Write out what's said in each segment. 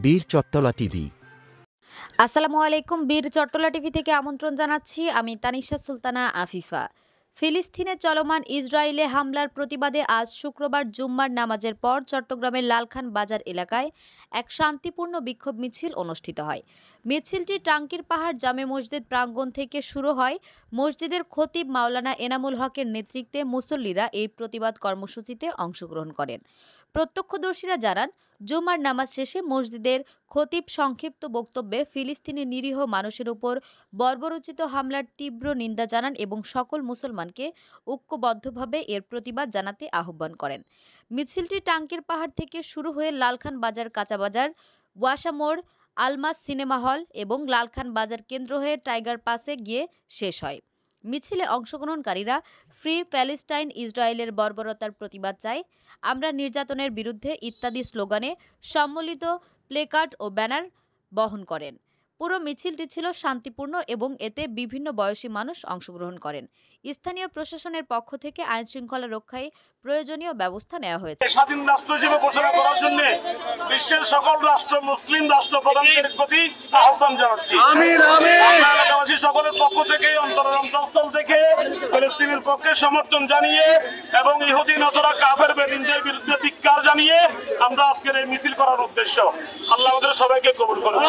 বীর চট্টলা টিভি। আসসালামু আলাইকুম। বীর চট্টলা টিভি থেকে আমন্ত্রণ জানাচ্ছি। আমি তানিশা সুলতানা আফিফা। ফিলিস্তিনে চলমান ইসরায়েলে হামলার প্রতিবাদে আজ শুক্রবার জুম্মার নামাজের পর চট্টগ্রামের লালখান বাজার এলাকায় এক শান্তিপূর্ণ বিক্ষোভ মিছিল অনুষ্ঠিত হয়। মিছিলটি টাঙ্কির পাহাড় জামে মসজিদ প্রাঙ্গণ থেকে শুরু হয়। মসজিদের খতিব মাওলানা এনামুল হকের নেতৃত্বে মুসল্লিরা এই প্রতিবাদ কর্মসূচিতে অংশগ্রহণ করেন। প্রত্যক্ষদর্শীরা জানান, জুমার নামাজ শেষে মসজিদের খতিব সংক্ষিপ্ত বক্তব্যে ফিলিস্তিনি নিরীহ মানুষের উপর বর্বরোচিত হামলার তীব্র নিন্দা জানান এবং সকল মুসলমানকে ঐক্যবদ্ধভাবে এর প্রতিবাদ জানাতে আহ্বান করেন। মিছিলটি টাঙ্কির পাহাড় থেকে শুরু হয়ে লালখান বাজার, কাঁচা বাজার, ওয়াসা মোড়, আলমাস সিনেমা হল এবং লালখান বাজার কেন্দ্র হয়ে টাইগার পাসে গিয়ে শেষ হয়। মিছিলে অংশগ্রহণকারীরা ফ্রি প্যালেস্টাইন, ইসরায়েলের বর্বরতার প্রতিবাদ চায়, আমরা নির্যাতনের বিরুদ্ধে ইত্যাদি স্লোগানে সম্মিলিত প্লেকার্ড ও ব্যানার বহন করেন। পুরো মিছিলটি ছিল শান্তিপূর্ণ এবং এতে বিভিন্ন বয়সী মানুষ অংশগ্রহণ করেন। স্থানীয় প্রশাসনের পক্ষ থেকে আইন শৃঙ্খলা রক্ষায় প্রয়োজনীয় ব্যবস্থা নেওয়া হয়েছে। স্বাধীন রাষ্ট্র হিসেবে ঘোষণা করার জন্য বিশ্বের সকল রাষ্ট্র, মুসলিম রাষ্ট্র প্রধানদের প্রতি আহ্বান জানাচ্ছি। এলাকাবাসী সকলের পক্ষ থেকে, অন্তরস্থল থেকে ফিলিস্তিনের পক্ষে সমর্থন জানিয়ে এবং ইহুদি নতরা কাফের বেদিনদের বিরুদ্ধে ধিক্কার জানিয়ে আমরা আজকের এই মিছিল করার উদ্দেশ্য। আল্লাহ আমাদের সবাইকে কবুল করুন।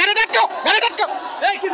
গাড়ি ডাকো, গাড়ি ডাকো। এই কি